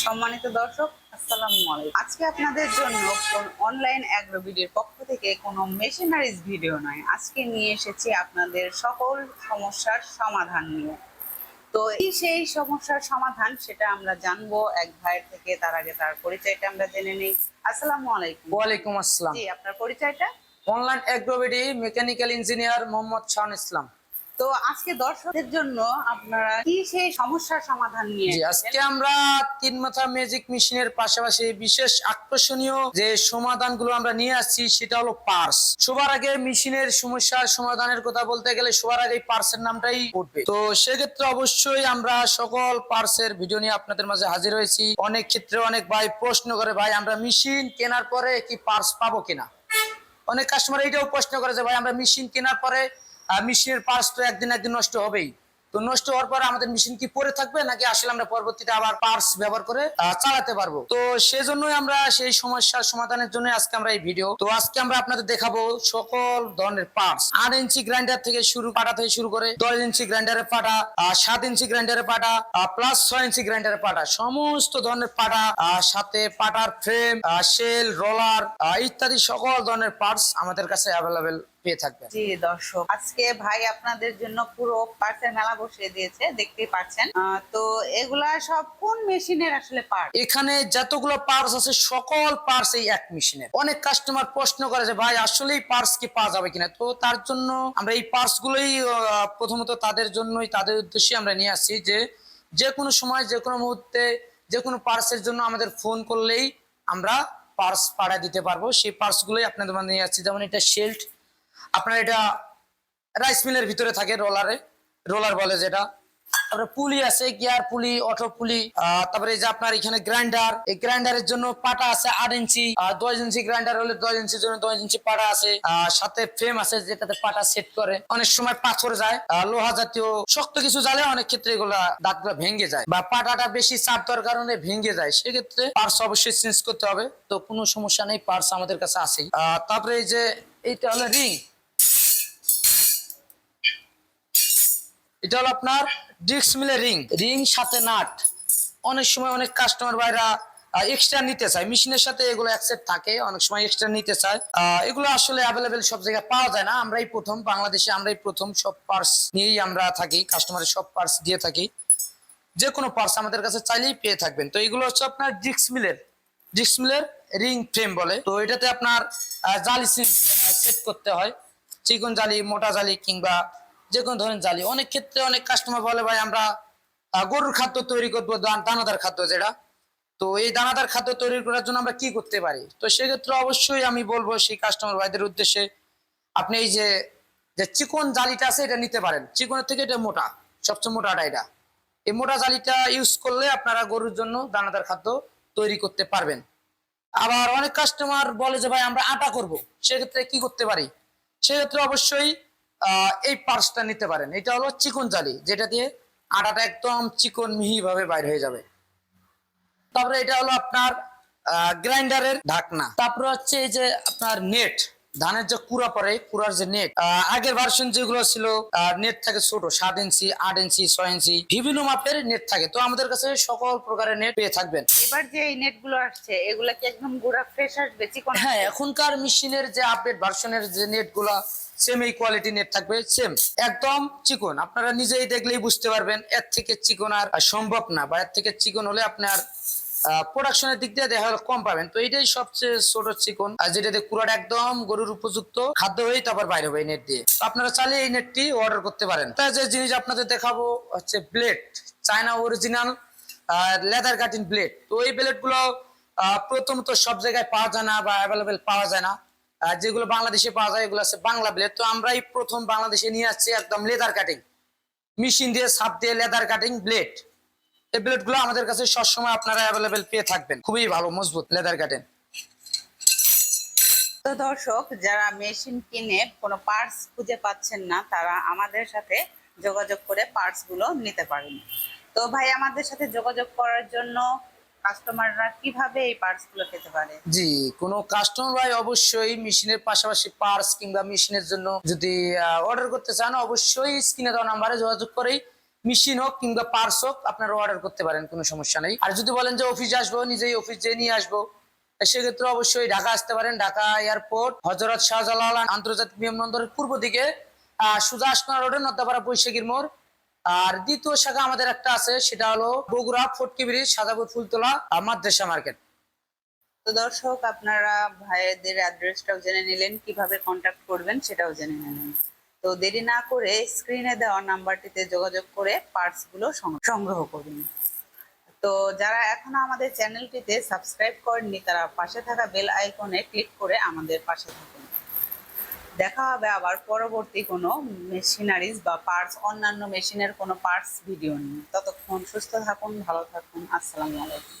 সম্মানিত দর্শক, আসসালামু আলাইকুম। আজকে আপনাদের জন্য অনলাইন অ্যাগ্রোভিডির পক্ষ থেকে কোনো মেশিনারিজ ভিডিও নয়, আজকে নিয়ে এসেছি আপনাদের সকল সমস্যার সমাধান নিয়ে। তো এই সেই সমস্যার সমাধান সেটা আমরা জানবো এক ভাইয়ের থেকে। তার আগে তার পরিচয়টা আমরা জেনে নিই। আসসালামু আলাইকুম। ওয়ালাইকুম আসসালাম। জি, আপনার পরিচয়টা? অনলাইন অ্যাগ্রোভিডি মেকানিক্যাল ইঞ্জিনিয়ার মোহাম্মদ শাহান ইসলাম। তো আজকে দর্শকদের জন্য আপনারা কি সেই সমস্যার সমাধান নিয়ে জি, আজকে আমরা তিন মাথা ম্যাজিক মেশিনের পাশাপাশি বিশেষ আকর্ষণীয় যে সমাধানগুলো আমরা নিয়ে আসছি সেটা হলো পার্স। সবার আগে মেশিনের সমস্যার সমাধানের কথা বলতে গেলে সবার আগে পার্সের নামটাই উঠবে। তো সেক্ষেত্রে অবশ্যই আমরা সকল পার্সের ভিডিও নিয়ে আপনাদের মাঝে হাজির হয়েছি। অনেক ক্ষেত্রে অনেক ভাই প্রশ্ন করে, ভাই আমরা মেশিন কেনার পরে কি পার্স পাবো কিনা। অনেক কাস্টমার এটাও প্রশ্ন করে যে ভাই আমরা মেশিন কেনার পরে মেশিনের পার্টস তো একদিন নষ্ট হবেই, তো নষ্ট হওয়ার পরে আমাদের মেশিন কি পড়ে থাকবে নাকি আসলে আমরা পরবর্তীতে আবার পার্টস ব্যবহার করে চালাতে পারবো। তো সেজন্যই আমরা সেই সমস্যার সমাধানের জন্য আজকে আমরা এই ভিডিও। তো আজকে আমরা আপনাদের দেখাবো সকল ধরনের পার্টস, 8 ইঞ্চি গ্রাইন্ডার থেকে পাটা থেকে শুরু করে 10 ইঞ্চি গ্রাইন্ডারের পাটা, 7 ইঞ্চি গ্রাইন্ডারের পাটা, প্লাস 6 ইঞ্চি গ্রাইন্ডারের পাটা, সমস্ত ধরনের পাটা, সাথে পাটার ফ্রেম, শেল, রোলার ইত্যাদি সকল ধরনের পার্টস আমাদের কাছে অ্যাভেলেবেল পেয়ে থাকবেন। জি দর্শক, আজকে ভাই আপনাদের জন্য পুরো পার্টসের মেলা বসিয়ে দিয়েছে, দেখতেই পাচ্ছেন। তো এগুলা সব কোন মেশিনের আসলে পার্ট? এখানে যতগুলো পার্টস আছে সকল পার্টস এই এক মেশিনের। অনেক কাস্টমার প্রশ্ন করে যে ভাই আসলেই পার্টস কি পাওয়া যাবে কিনা। তো তার জন্য আমরা এই পার্টস গুলোই প্রথমত তাদের জন্যই, তাদের উদ্দেশ্যে আমরা নিয়ে আসছি যে যে কোনো সময় যে কোনো মুহূর্তে যে কোনো পার্টসের জন্য আমাদের ফোন করলেই আমরা পার্টস পাঠিয়ে দিতে পারবো। সেই পার্টস গুলোই আপনাদের মাঝে নিয়ে আসছি। যেমন এটা শেল্ট, আপনার এটা রাইস মিলের ভিতরে থাকে, রোলার বলে যেটা। তারপরে পুলি আছে, গিয়ার পুলি, অটো পুলি। তারপরে এই যে আপনার এখানে গ্রাইন্ডার, এই গ্রাইন্ডারের জন্য পাটা আছে 8 ইঞ্চি, 10 ইঞ্চি গ্রাইন্ডার হলে 10 ইঞ্চির জন্য 10 ইঞ্চি পাটা আছে। সাথে ফ্রেম আছে যেটাতে পাটা সেট করে। অনেক সময় পাথর যায়, লোহা জাতীয় শক্ত কিছু জ্বালে, অনেক ক্ষেত্রে এগুলা দাঁতগুলো ভেঙে যায় বা পাটাটা বেশি চাপ দেওয়ার কারণে ভেঙে যায়, সেক্ষেত্রে পার্টস অবশ্যই চেঞ্জ করতে হবে। তো কোনো সমস্যা নেই, পার্টস আমাদের কাছে আছেই। তারপরে এই যে এইটা হলো রিং, এটা হলো আপনার ডিস্ক মিলের রিং সাথে নাট। অনেক সময় অনেক কাস্টমার ভাইরা এক্সট্রা নিতে চায়, মেশিনের সাথে এগুলো অ্যাকসেপ্ট থাকে, অনেক সময় এক্সট্রা নিতে চায়। এগুলো আসলে অ্যাভেলেবেল সব জায়গায় পাওয়া যায় না। আমরাই প্রথম বাংলাদেশে, আমরাই প্রথম সব পার্টস নিয়েই আমরা থাকি, কাস্টমারের সব পার্টস দিয়ে থাকি। যে কোনো পার্টস আমাদের কাছে চাইলেই পেয়ে থাকবেন। তো এগুলো হচ্ছে আপনার ডিস্ক মিলের রিং ফ্রেম বলে। তো এটাতে আপনার জালি সেট করতে হয়, চিকন জালি, মোটা জালি কিংবা যে কোনো ধরনের জালি। অনেক ক্ষেত্রে অনেক কাস্টমার বলে ভাই আমরা গরুর খাদ্য তৈরি করবো, দানাদার খাদ্য যেটা। তো এই দানাদার খাদ্য তৈরি করার জন্য আমরা কি করতে পারি। তো সেক্ষেত্রে অবশ্যই আমি বলবো সেই কাস্টমার ভাইদের উদ্দেশ্যে, আপনি এই যে যে চিকন জালিটা আছে এটা নিতে পারেন। চিকনের থেকে এটা মোটা, সবচেয়ে মোটাটা এটা। এই মোটা জালিটা ইউজ করলে আপনারা গরুর জন্য দানাদার খাদ্য তৈরি করতে পারবেন। আবার অনেক কাস্টমার বলে যে ভাই আমরা আটা করব, সেক্ষেত্রে কি করতে পারি। সেক্ষেত্রে অবশ্যই এই পার্টসটা নিতে পারেন। এটা হলো চিকন জালি, যেটা দিয়ে আটাটা একদম চিকন মিহি ভাবে বাইর হয়ে যাবে। তারপরে এটা হলো আপনার গ্রাইন্ডারের ঢাকনা। তারপরে হচ্ছে এই যে আপনার নেট, ধানের যে কুড়া পরে, কুড়ার যে নেট। আগের ভার্সন যেগুলো ছিল নেট থাকে ছোট, 7 ইঞ্চি, 8 ইঞ্চি, 6 ইঞ্চি, বিভিন্ন মাপের নেট থাকে। তো আমাদের কাছে সকল প্রকারের নেট পেয়ে থাকবেন। এবার যে এই নেট গুলো আসছে এগুলা কি একদম গুড়া ফ্রেশ আসবে, চিকন? হ্যাঁ, এখনকার মেশিনের যে আপডেট ভার্সনের যে নেট গুলা সেম এই কোয়ালিটি নেট থাকবে, সেম একদম চিকন। আপনারা নিজেই দেখলেই বুঝতে পারবেন এর থেকে চিকন আর সম্ভব না, বা এর থেকে চিকন হলে আপনার প্রোডাকশনের দিক দিয়ে দেখা গেল কম পাবেন। তো এইটাই সবচেয়ে ছোট চিকন, আর যেটাতে কুড়াটা একদম গরুর উপযুক্ত খাদ্য হয়ে তারপর বাইরে হবে এই নেট দিয়ে। তো আপনারা চাইলে এই নেটটি অর্ডার করতে পারেন। তাই যে জিনিস আপনাদের দেখাবো হচ্ছে blade, China original leather cutting blade. তো এই ব্লেড গুলো প্রথমত সব জায়গায় পাওয়া যায় না বা অ্যাভেলেবেল পাওয়া যায় না। যেগুলো বাংলাদেশে পাওয়া যায় এগুলো আছে বাংলা ব্লেড। তো আমরাই প্রথম বাংলাদেশে নিয়ে আসছি একদম লেদার কাটিং মেশিন দিয়ে, সাপ দিয়ে লেদার কাটিং ব্লেড। এই ব্লেড গুলো আমাদের কাছে সবসময় আপনারা অ্যাভেলেবেল পেয়ে থাকবেন, খুবই ভালো মজবুত লেদার কাটিং। তো দর্শক, যারা মেশিন কিনে কোনো পার্টস খুঁজে পাচ্ছেন না তারা আমাদের সাথে যোগাযোগ করে পার্টস গুলো নিতে পারেন। তো ভাই, আমাদের সাথে যোগাযোগ করার জন্য কাস্টমাররা কিভাবে এই পার্টস গুলো পেতে পারে? জি, কোনো কাস্টমার ভাই অবশ্যই মেশিনের পাশাপাশি পার্টস কিংবা মেশিনের জন্য যদি অর্ডার করতে চান অবশ্যই স্ক্রিনে দেওয়া নাম্বারে যোগাযোগ করেই মেশিন হোক কিংবা পার্স হোক আপনারা অর্ডার করতে পারেন, কোনো সমস্যা নেই। আর যদি বলেন যে অফিসে আসবো, নিজেই অফিস যেয়ে নিয়ে আসবো, সেক্ষেত্রে অবশ্যই ঢাকা আসতে পারেন। ঢাকা এয়ারপোর্ট হযরত শাহজালাল আন্তর্জাতিক বিমানবন্দরের পূর্ব দিকে সোজা আসনা রোডে নদ্দাপাড়া বৈশাখীর মোড়। আর দ্বিতীয় শাখা আমাদের একটা আছে, সেটা হলো বগুড়া ফটকি ব্রিজ সাদাপুর ফুলতলা মাদ্রাসা মার্কেট। তো দর্শক, আপনারা ভাইয়েদের অ্যাড্রেসটাও জেনে নিলেন, কিভাবে কন্ট্যাক্ট করবেন সেটাও জেনে নিলেন। তো দেরি না করে স্ক্রিনে দেওয়া নাম্বারটিতে যোগাযোগ করে পার্টসগুলো সংগ্রহ করুন। তো যারা এখনো আমাদের চ্যানেলটিতে সাবস্ক্রাইব করেননি, তারা পাশে থাকা বেল আইকনে ক্লিক করে আমাদের পাশে থাকুন। দেখা হবে আবার পরবর্তী কোনো মেশিনারিজ বা পার্টস, অন্যান্য মেশিনের কোনো পার্টস ভিডিও নিয়ে। ততক্ষণ সুস্থ থাকুন, ভালো থাকুন। আসসালামু আলাইকুম।